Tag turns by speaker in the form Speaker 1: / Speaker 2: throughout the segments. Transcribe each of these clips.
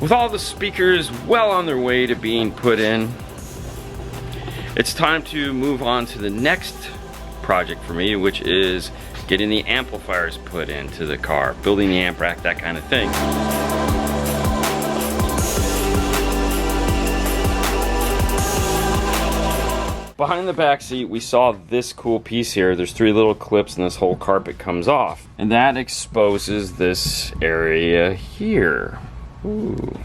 Speaker 1: With all the speakers well on their way to being put in, it's time to move on to the next project for me, which is getting the amplifiers put into the car, building the amp rack, that kind of thing. Behind the back seat, we saw this cool piece here. There's 3 little clips and this whole carpet comes off. And that exposes this area here. Ooh.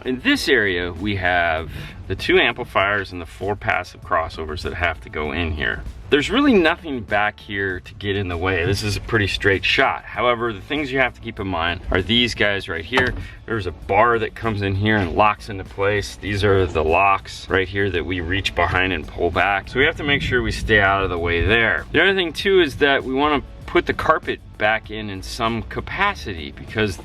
Speaker 1: In this area, we have the 2 amplifiers and the 4 passive crossovers that have to go in here. There's really nothing back here to get in the way. This is a pretty straight shot. However, the things you have to keep in mind are these guys right here. There's a bar that comes in here and locks into place. These are the locks right here that we reach behind and pull back. So we have to make sure we stay out of the way there. The other thing too is that we want to put the carpet back in some capacity, because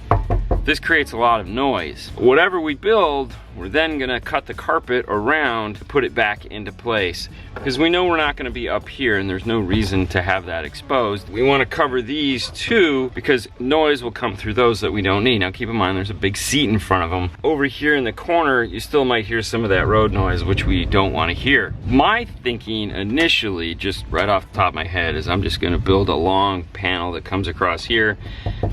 Speaker 1: this creates a lot of noise. Whatever we build, we're then gonna cut the carpet around to put it back into place, because we know we're not gonna be up here and there's no reason to have that exposed. We wanna cover these too, because noise will come through those that we don't need. Now keep in mind, there's a big seat in front of them. Over here in the corner, you still might hear some of that road noise, which we don't wanna hear. My thinking initially, just right off the top of my head, is I'm just gonna build a long panel that comes across here,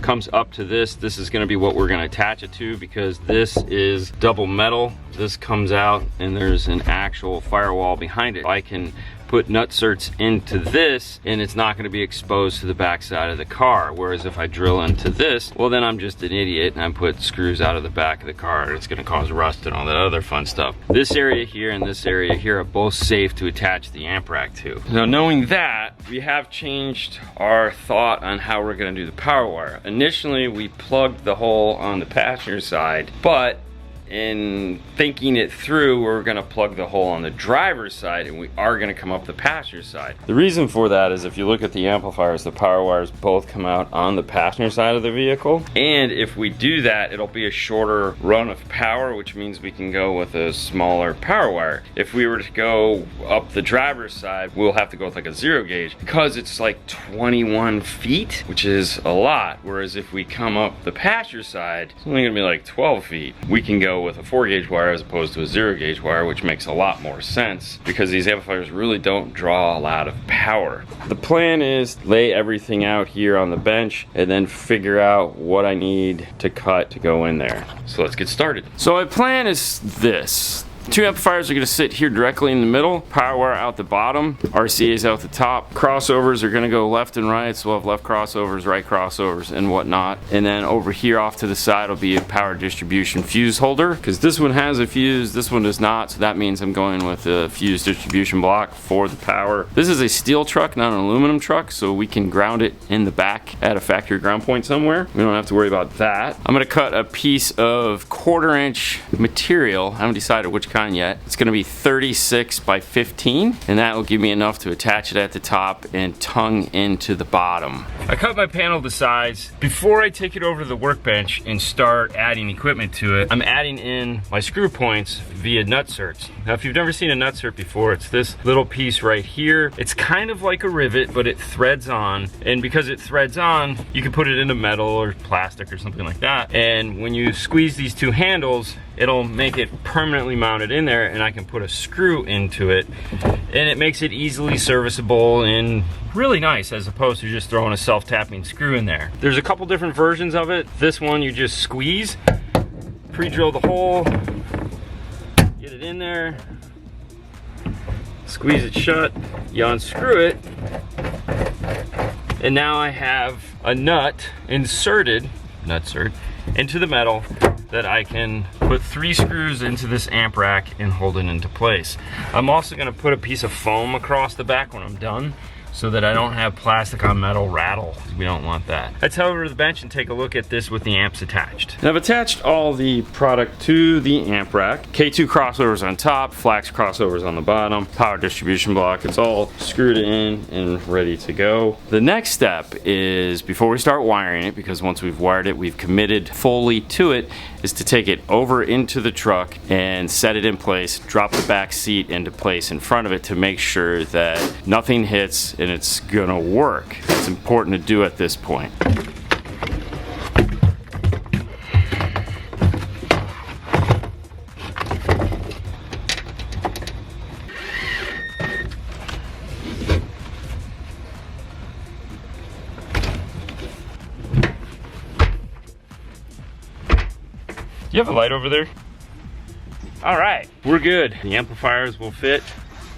Speaker 1: comes up to this. This is gonna be what we're gonna attach it to, because this is double metal. This comes out and there's an actual firewall behind it. I can put nutserts into this and it's not going to be exposed to the back side of the car, whereas if I drill into this, well then I'm just an idiot and I put screws out of the back of the car and it's going to cause rust and all that other fun stuff. This area here and this area here are both safe to attach the amp rack to. Now knowing that, we have changed our thought on how we're going to do the power wire. Initially we plugged the hole on the passenger side, but in thinking it through, we're gonna plug the hole on the driver's side and we are gonna come up the passenger side. The reason for that is if you look at the amplifiers, the power wires both come out on the passenger side of the vehicle. And if we do that, it'll be a shorter run of power, which means we can go with a smaller power wire. If we were to go up the driver's side, we'll have to go with like a 0 gauge, because it's like 21 feet, which is a lot. Whereas if we come up the passenger side, it's only gonna be like 12 feet. We can go with a 4 gauge wire as opposed to a 0 gauge wire, which makes a lot more sense because these amplifiers really don't draw a lot of power. The plan is lay everything out here on the bench and then figure out what I need to cut to go in there. So let's get started. So my plan is this. 2 amplifiers are going to sit here directly in the middle, power wire out the bottom, RCA's out the top. Crossovers are going to go left and right, so we'll have left crossovers, right crossovers, and whatnot. And then over here off to the side will be a power distribution fuse holder, because this one has a fuse, this one does not, so that means I'm going with a fuse distribution block for the power. This is a steel truck, not an aluminum truck, so we can ground it in the back at a factory ground point somewhere. We don't have to worry about that. I'm going to cut a piece of 1/4 inch material. I haven't decided which kind yet. It's going to be 36 by 15, and that will give me enough to attach it at the top and tongue into the bottom. I cut my panel to size. Before I take it over to the workbench and start adding equipment to it, I'm adding in my screw points via nutserts. Now if you've never seen a nutsert before, it's this little piece right here. It's kind of like a rivet, but it threads on, and because it threads on, you can put it into metal or plastic or something like that, and when you squeeze these 2 handles, it'll make it permanently mounted in there, and I can put a screw into it, and it makes it easily serviceable and really nice, as opposed to just throwing a self-tapping screw in there. There's a couple different versions of it. This one you just squeeze, pre-drill the hole, get it in there, squeeze it shut, you unscrew it, and now I have a nut inserted, nutsert, into the metal that I can put 3 screws into this amp rack and hold it into place. I'm also going to put a piece of foam across the back when I'm done, so that I don't have plastic on metal rattle. We don't want that. Let's head over to the bench and take a look at this with the amps attached. Now I've attached all the product to the amp rack. K2 crossovers on top, flax crossovers on the bottom, power distribution block. It's all screwed in and ready to go. The next step is, before we start wiring it, because once we've wired it, we've committed fully to it, is to take it over into the truck and set it in place, drop the back seat into place in front of it to make sure that nothing hits and it's gonna work. It's important to do at this point. Do you have a light over there? All right, we're good. The amplifiers will fit.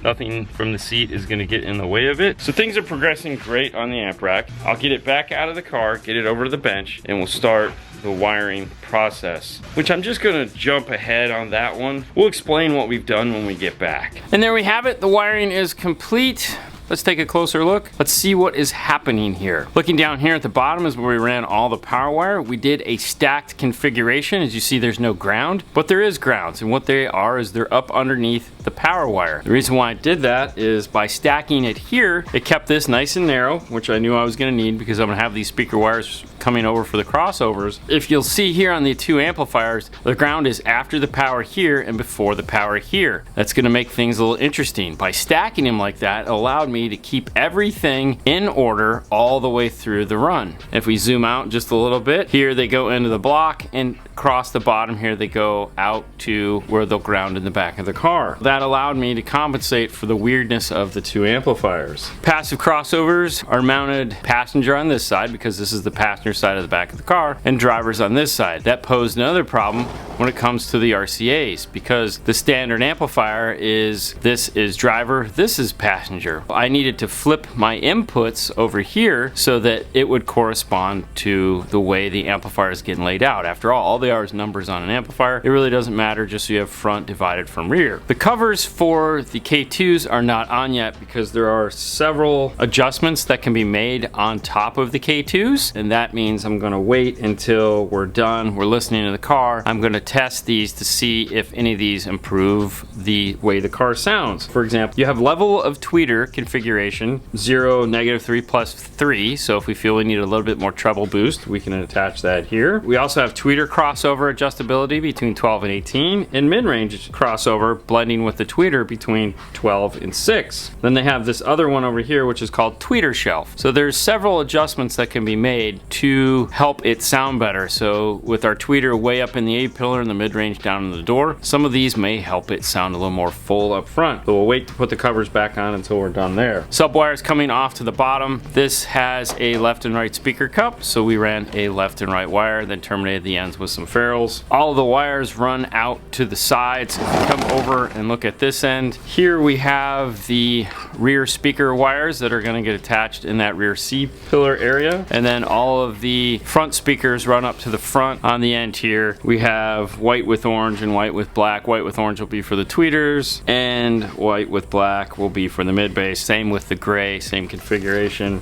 Speaker 1: Nothing from the seat is gonna get in the way of it. So things are progressing great on the amp rack. I'll get it back out of the car, get it over to the bench, and we'll start the wiring process, which I'm just gonna jump ahead on that one. We'll explain what we've done when we get back. And there we have it, the wiring is complete. Let's take a closer look. Let's see what is happening here. Looking down here at the bottom is where we ran all the power wire. We did a stacked configuration. As you see, there's no ground, but there is grounds. And what they are is they're up underneath the power wire. The reason why I did that is by stacking it here, it kept this nice and narrow, which I knew I was gonna need because I'm gonna have these speaker wires coming over for the crossovers. If you'll see here on the two amplifiers, the ground is after the power here and before the power here. That's gonna make things a little interesting. By stacking them like that, it allowed me to keep everything in order all the way through the run. If we zoom out just a little bit, here they go into the block, and across the bottom here they go out to where they'll ground in the back of the car. That allowed me to compensate for the weirdness of the two amplifiers. Passive crossovers are mounted passenger on this side because this is the passenger side of the back of the car, and drivers on this side. That posed another problem when it comes to the RCAs because the standard amplifier is this is driver, this is passenger. I needed to flip my inputs over here so that it would correspond to the way the amplifier is getting laid out. After all they are is numbers on an amplifier. It really doesn't matter, just so you have front divided from rear. The covers for the K2s are not on yet because there are several adjustments that can be made on top of the K2s, and that means I'm gonna wait until we're done, we're listening to the car. I'm gonna test these to see if any of these improve the way the car sounds. For example, you have level of tweeter configuration, 0, -3, +3. So if we feel we need a little bit more treble boost, we can attach that here. We also have tweeter crossover adjustability between 12 and 18, and mid-range crossover blending with the tweeter between 12 and 6. Then they have this other one over here, which is called tweeter shelf. So there's several adjustments that can be made to help it sound better. So with our tweeter way up in the A pillar and the mid-range down in the door, some of these may help it sound a little more full up front. But we'll wait to put the covers back on until we're done there. Subwires coming off to the bottom. This has a left and right speaker cup, so we ran a left and right wire, then terminated the ends with some ferrules. All of the wires run out to the sides. If you come over and look at this end, here we have the rear speaker wires that are going to get attached in that rear C pillar area, and then all of the front speakers run up to the front. On the end here we have white with orange and white with black. White with orange will be for the tweeters, and white with black will be for the mid bass. Same with the gray, same configuration.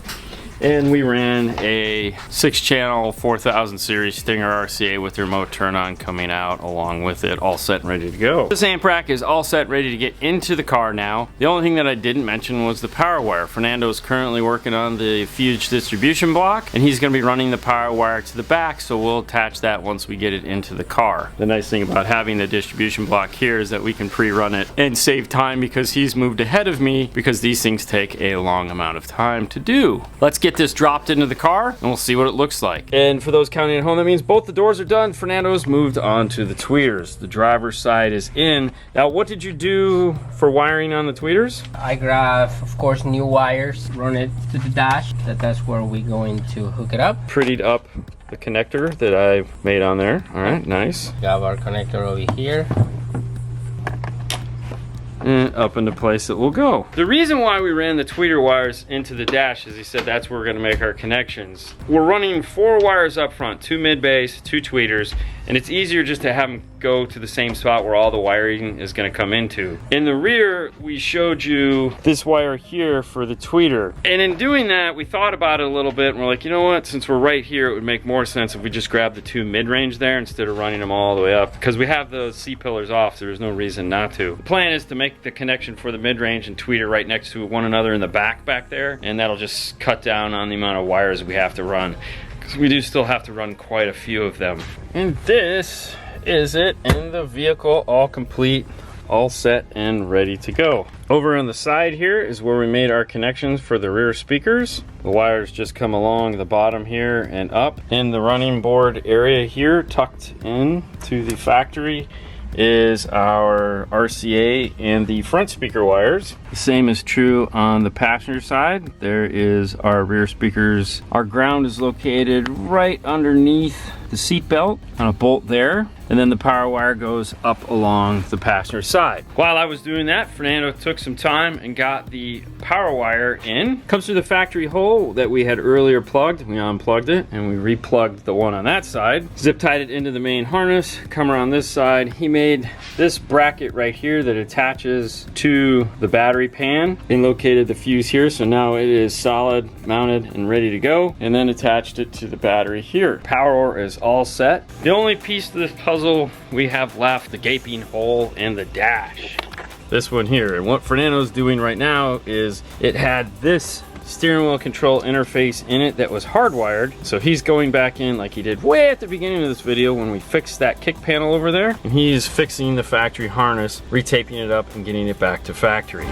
Speaker 1: And we ran a 6-channel 4000 series Stinger RCA with the remote turn on coming out along with it, all set and ready to go. This amp rack is all set, ready to get into the car now. The only thing that I didn't mention was the power wire. Fernando is currently working on the fused distribution block, and he's going to be running the power wire to the back, so we'll attach that once we get it into the car. The nice thing about having the distribution block here is that we can pre-run it and save time because he's moved ahead of me, because these things take a long amount of time to do. Let's get this dropped into the car and we'll see what it looks like. And for those counting at home, that means both the doors are done. Fernando's moved on to the tweeters. The driver's side is in. Now, what did you do for wiring on the tweeters?
Speaker 2: I grab, of course, new wires, run it to the dash. That's where we're going to hook it up.
Speaker 1: Prettied up the connector that I made on there. All right, nice.
Speaker 2: We have our connector over here.
Speaker 1: And up into place it will go. The reason why we ran the tweeter wires into the dash is he said that's where we're gonna make our connections. We're running 4 wires up front, 2 mid-bass, 2 tweeters, and it's easier just to have them go to the same spot where all the wiring is gonna come into. In the rear, we showed you this wire here for the tweeter. And in doing that, we thought about it a little bit and we're like, you know what, since we're right here, it would make more sense if we just grab the 2 mid-range there instead of running them all the way up. Because we have those C-pillars off, so there's no reason not to. The plan is to make the connection for the mid-range and tweeter right next to one another in the back there, and that'll just cut down on the amount of wires we have to run, because we do still have to run quite a few of them. And this is it in the vehicle, all complete, all set and ready to go. Over on the side here is where we made our connections for the rear speakers. The wires just come along the bottom here and up. In the running board area here, tucked in to the factory, is our RCA and the front speaker wires. The same is true on the passenger side. There is our rear speakers. Our ground is located right underneath the seat belt on a bolt there, and then the power wire goes up along the passenger side. While I was doing that, Fernando took some time and got the power wire in. Comes through the factory hole that we had earlier plugged. We unplugged it and we replugged the one on that side. Zip tied it into the main harness, come around this side. He made this bracket right here that attaches to the battery pan and located the fuse here, so now it is solid, mounted, and ready to go, and then attached it to the battery here. Power is all set. The only piece of this puzzle we have left, the gaping hole and the dash. This one here, and what Fernando's doing right now is it had this steering wheel control interface in it that was hardwired, so he's going back in like he did way at the beginning of this video when we fixed that kick panel over there, and he's fixing the factory harness, retaping it up and getting it back to factory.